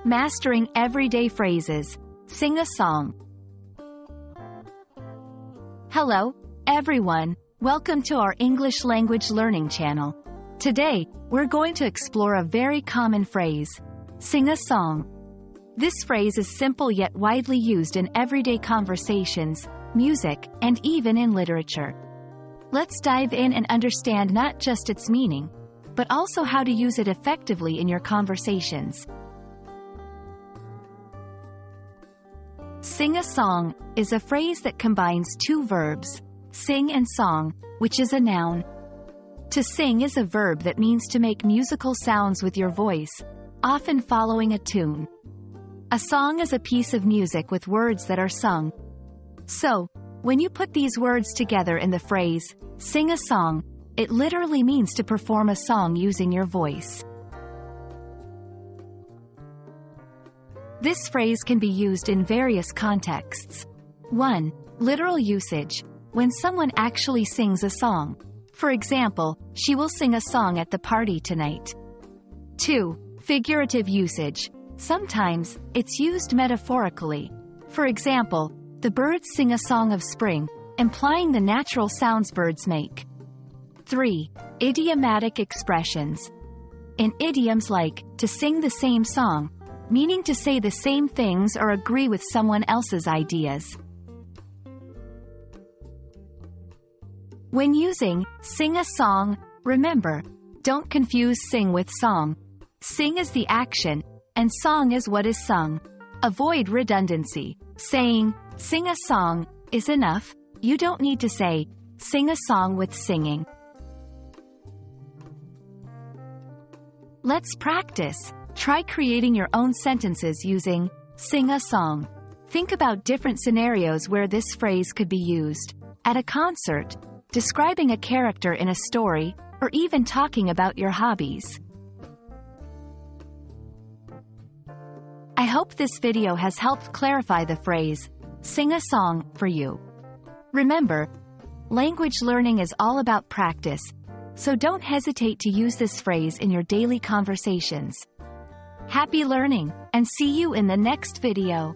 Mastering everyday phrases. Sing a song. Hello, everyone. Welcome to our English language learning channel. Today, we're going to explore a very common phrase. Sing a song. This phrase is simple yet widely used in everyday conversations, music, and even in literature. Let's dive in and understand not just its meaning, but also how to use it effectively in your conversations. Sing a song is a phrase that combines two verbs, sing and song, which is a noun. To sing is a verb that means to make musical sounds with your voice, often following a tune. A song is a piece of music with words that are sung. So, when you put these words together in the phrase, sing a song, it literally means to perform a song using your voice. This phrase can be used in various contexts. 1. Literal usage. When someone actually sings a song. For example, she will sing a song at the party tonight. 2. Figurative usage. Sometimes, it's used metaphorically. For example, the birds sing a song of spring, implying the natural sounds birds make. 3. Idiomatic expressions. In idioms like, to sing the same song, meaning to say the same things or agree with someone else's ideas. When using sing a song, remember, don't confuse sing with song. Sing is the action, and song is what is sung. Avoid redundancy. Saying, sing a song, is enough. You don't need to say, sing a song with singing. Let's practice. Try creating your own sentences using sing a song. Think about different scenarios where this phrase could be used. At a concert, describing a character in a story, or even talking about your hobbies. I hope this video has helped clarify the phrase, sing a song, for you. Remember, language learning is all about practice, so don't hesitate to use this phrase in your daily conversations. Happy learning, and see you in the next video.